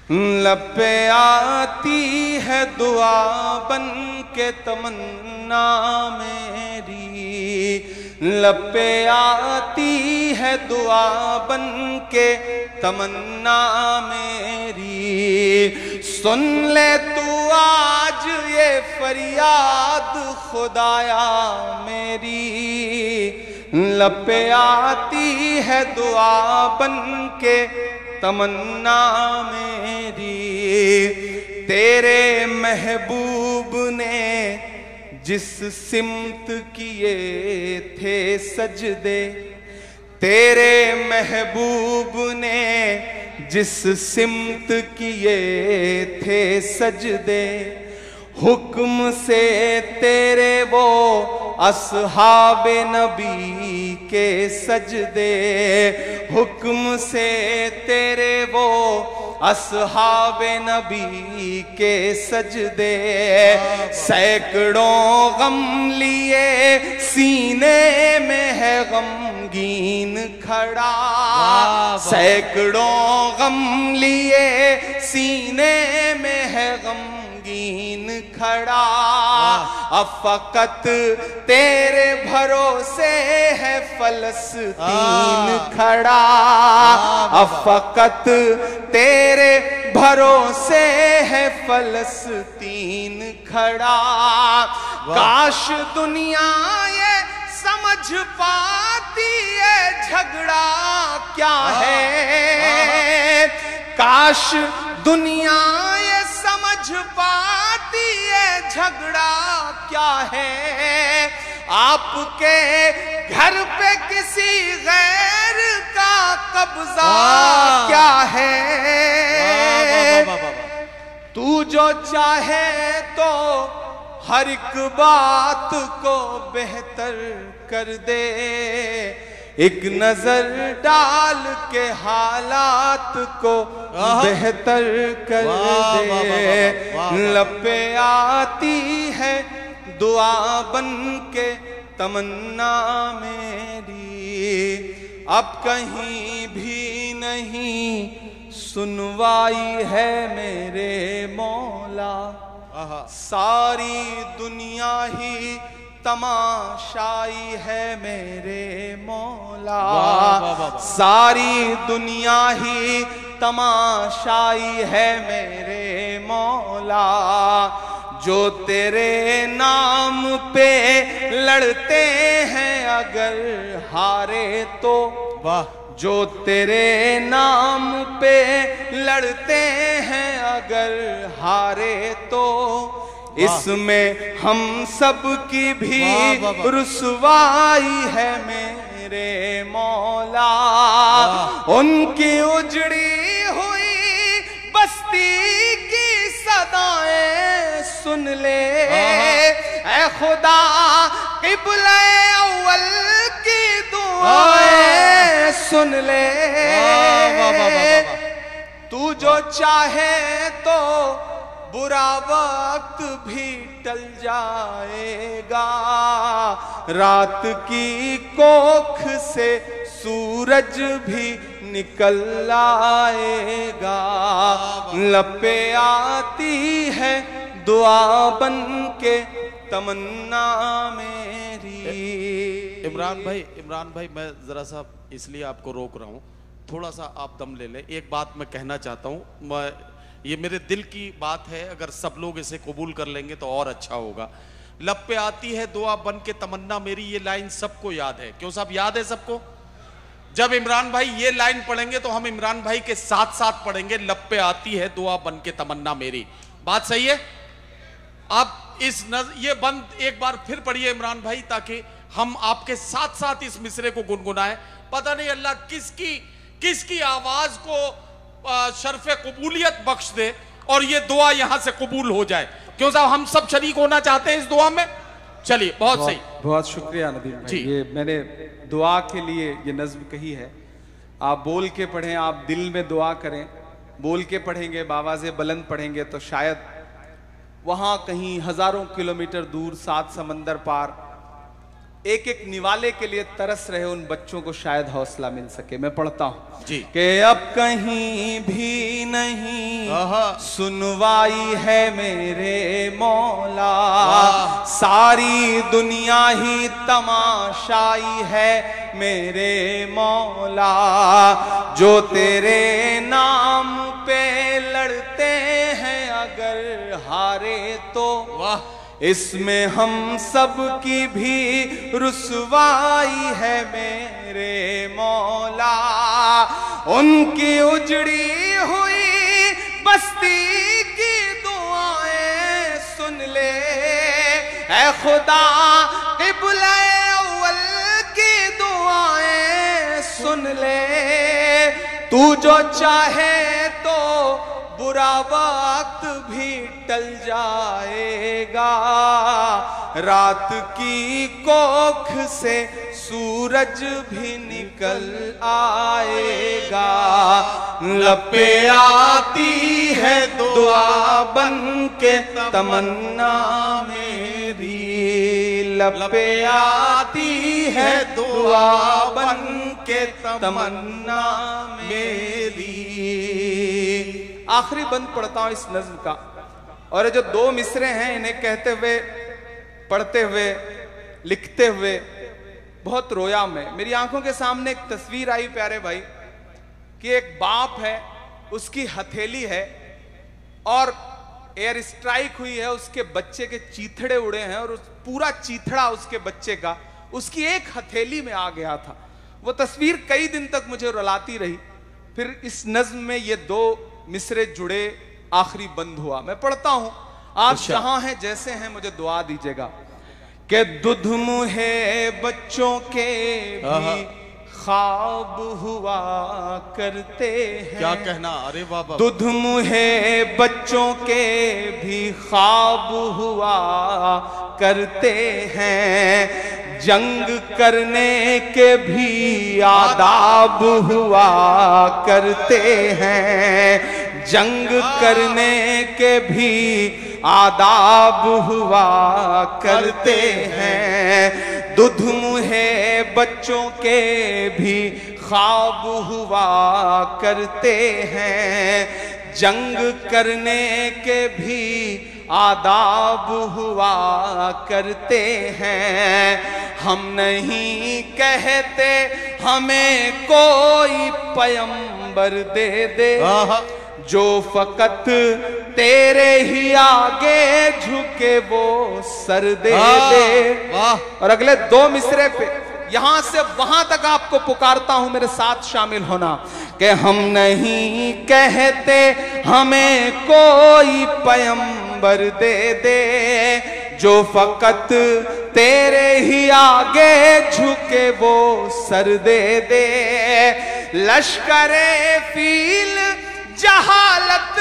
लब पे आती है दुआ बन के तमन्ना मेरी, लब पे आती है दुआ बन के तमन्ना मेरी। सुन ले तू आज ये फरियाद खुदाया मेरी, लब पे आती है दुआ बन के तमन्ना मेरी। तेरे महबूब ने जिस सिमत किए थे सजदे, तेरे महबूब ने जिस सिमत किए थे सजदे, हुक्म से तेरे वो अस्हाबे नबी के सजदे, हुक्म से तेरे वो अस्हाबे नबी के सजदे। सैकड़ों गम लिए सीने में है गमगीन खड़ा, सैकड़ों गम लिए सीने में है गमगीन खड़ा। अब फकत तेरे भरोसे है फलस्तीन खड़ा, अब फकत तेरे भरोसे है फलस्तीन खड़ा। काश दुनिया ये समझ पाती है झगड़ा क्या है, काश दुनिया ये समझ पाती है झगड़ा क्या है। आपके घर पे किसी गैर का कब्जा क्या है। तू जो चाहे तो हर एक बात को बेहतर कर दे, एक नजर डाल के हालात को बेहतर कर दे। लब पे आती है दुआ बन के तमन्ना मेरी, अब कहीं भी नहीं सुनवाई है मेरे मौला। सारी दुनिया ही तमाशाई है मेरे मौला, सारी दुनिया ही तमाशाई है मेरे मौला। जो तेरे नाम पे लड़ते हैं अगर हारे तो, वाह, जो तेरे नाम पे लड़ते हैं अगर हारे तो, इसमें हम सब की भी रुसवाई है मेरे मौला। उनकी उजड़ी हुई बस्ती की सदाएं सुन ले ऐ खुदा, क़िबला अव्वल की दुआएं सुन ले। तू जो चाहे तो बुरा वक्त भी टल जाएगा, रात की कोख से सूरज भी निकल आएगा। लब पे आती है दुआ बन के तमन्ना मेरी। इमरान भाई मैं जरा सा इसलिए आपको रोक रहा हूँ, थोड़ा सा आप दम ले लें। एक बात मैं कहना चाहता हूँ, ये मेरे दिल की बात है, अगर सब लोग इसे कबूल कर लेंगे तो और अच्छा होगा। लब पे आती है दुआ बन के तमन्ना मेरी, ये लाइन सबको याद है। क्यों साहब, याद है सबको? जब इमरान भाई ये लाइन पढ़ेंगे तो हम इमरान भाई के साथ साथ पढ़ेंगे, लब पे आती है दुआ बन के तमन्ना मेरी। बात सही है? आप ये बंद एक बार फिर पढ़िए इमरान भाई, ताकि हम आपके साथ साथ इस मिसरे को गुनगुनाएं। पता नहीं अल्लाह किसकी आवाज को शर्फ कबूलियत बख्श दे और ये दुआ यहां से कबूल हो जाए। क्यों साहब, हम सब शरीक होना चाहते हैं इस दुआ में। चलिए, बहुत सही, बहुत शुक्रिया नदीम भाई। ये मैंने दुआ के लिए ये नज्म कही है, आप बोल के पढ़ें, आप दिल में दुआ करें। बोल के पढ़ेंगे, बावाज़े बुलंद पढ़ेंगे तो शायद वहाँ कहीं हजारों किलोमीटर दूर, 7 समंदर पार एक एक निवाले के लिए तरस रहे उन बच्चों को शायद हौसला मिल सके। मैं पढ़ता हूं जी कि अब कहीं भी नहीं सुनवाई है मेरे मौला, सारी दुनिया ही तमाशाई है मेरे मौला, जो तेरे नाम पे लड़ते हैं अगर हारे तो वाह इसमें हम सब की भी रुसवाई है मेरे मौला, उनकी उजड़ी हुई बस्ती की दुआएं सुन ले ऐ खुदा, क़िबला अव्वल की दुआएं सुन ले, तू जो चाहे तो बुरा वक्त भी टल जाएगा, रात की कोख से सूरज भी निकल आएगा, लपे आती है दुआ बन के तमन्ना मेरी, लपे आती है दुआ बन के तमन्ना मेरी। आखिरी बंद पढ़ता हूं इस नज्म का, और ये जो दो मिसरे हैं इन्हें कहते हुए, पढ़ते हुए, लिखते हुए बहुत रोया मैं। मेरी आंखों के सामने एक तस्वीर आई प्यारे भाई कि एक बाप है, उसकी हथेली है और एयर स्ट्राइक हुई है, उसके बच्चे के चीथड़े उड़े हैं और उस पूरा चीथड़ा उसके बच्चे का उसकी एक हथेली में आ गया था। वो तस्वीर कई दिन तक मुझे रुलाती रही। फिर इस नज्म में ये दो मिसरे जुड़े, आखिरी बंद हुआ। मैं पढ़ता हूं, आप जहां हैं जैसे हैं मुझे दुआ दीजिएगा कि दुध मुहे बच्चों के भी ख्वाब हुआ करते हैं। क्या कहना, अरे बाबा। दुध मुहे बच्चों के भी ख्वाब हुआ करते हैं, जंग करने के भी आदाब हुआ करते हैं, जंग करने के भी आदाब हुआ करते हैं, दुध मुहे बच्चों के भी ख्वाब हुआ करते हैं, जंग करने के भी आदाब हुआ करते हैं। हम नहीं कहते हमें कोई पैगंबर दे दे, जो फकत तेरे ही आगे झुके वो सर दे दे। और अगले दो मिसरे पे यहां से वहां तक आपको पुकारता हूं, मेरे साथ शामिल होना कि हम नहीं कहते हमें कोई पैगंबर दे दे, जो फकत तेरे ही आगे झुके वो सर दे दे। लश्करे फील जहालत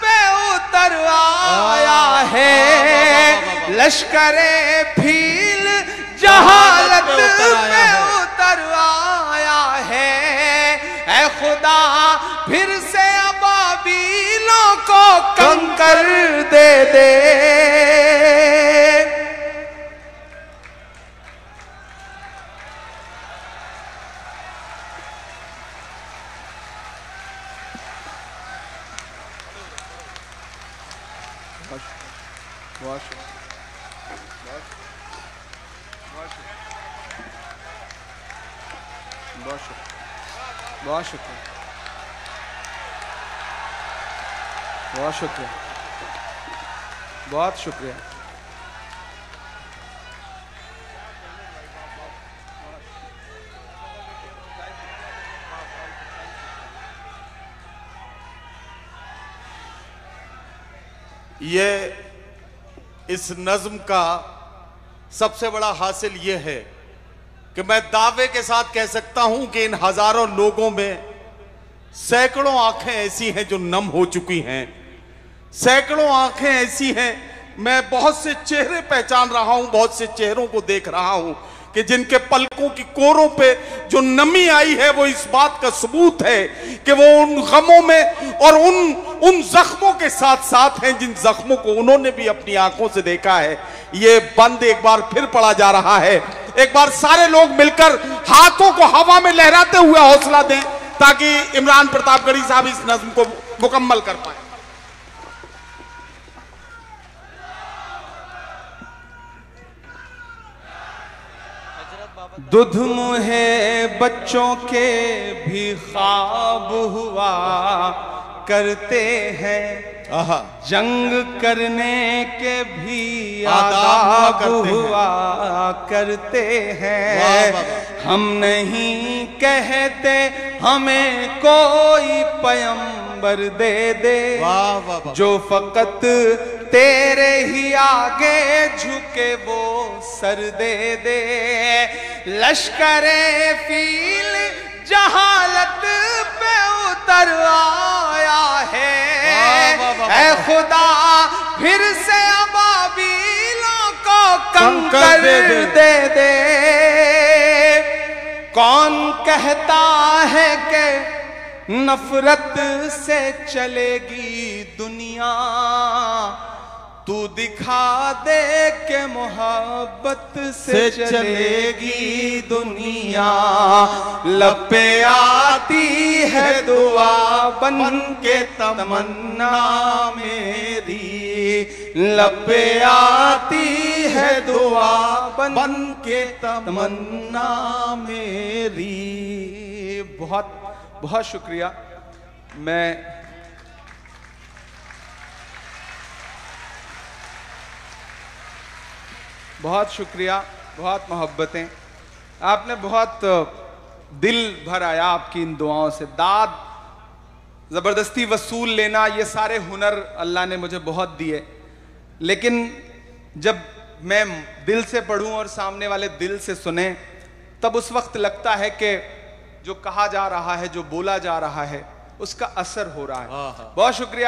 पे उतर आया है, लश्करे फील जहालत पे उतर आया है, ऐ खुदा फिर से अबाबीलों को कंकर दे दे। बहुत शुक्रिया, बहुत शुक्रिया, बहुत शुक्रिया। ये इस नज्म का सबसे बड़ा हासिल ये है कि मैं दावे के साथ कह सकता हूं कि इन हजारों लोगों में सैकड़ों आंखें ऐसी हैं जो नम हो चुकी हैं, सैकड़ों आंखें ऐसी हैं, मैं बहुत से चेहरे पहचान रहा हूं, बहुत से चेहरों को देख रहा हूं कि जिनके पलकों की कोरों पे जो नमी आई है वो इस बात का सबूत है कि वो उन गमों में और उन जख्मों के साथ साथ हैं जिन जख्मों को उन्होंने भी अपनी आंखों से देखा है। ये बंद एक बार फिर पड़ा जा रहा है। एक बार सारे लोग मिलकर हाथों को हवा में लहराते हुए हौसला दें ताकि इमरान प्रतापगढ़ी साहब इस नज्म को मुकम्मल कर पाए। दुध मुहे बच्चों के भी ख्वाब हुआ करते हैं, जंग करने के भी आदाब हुआ करते हैं। हम नहीं कहते हमें कोई पैगंबर दे दे, जो फकत तेरे ही आगे झुके वो सर दे दे। लश्करे फील जहालत पे उतर आया है, ऐ खुदा फिर से अबाबीलों को कंकर दे दे। कौन कहता है कि नफरत से चलेगी दुनिया, तू दिखा दे के मोहब्बत से चलेगी दुनिया। लब पे आती है दुआ बन के तमन्ना मेरी, लब पे आती है दुआ बन के तमन्ना मेरी। बहुत बहुत शुक्रिया। मैं बहुत शुक्रिया, बहुत मोहब्बतें, आपने बहुत दिल भर आया आपकी इन दुआओं से। दाद ज़बरदस्ती वसूल लेना, ये सारे हुनर अल्लाह ने मुझे बहुत दिए, लेकिन जब मैं दिल से पढ़ूं और सामने वाले दिल से सुने तब उस वक्त लगता है कि जो कहा जा रहा है, जो बोला जा रहा है, उसका असर हो रहा है। बहुत शुक्रिया।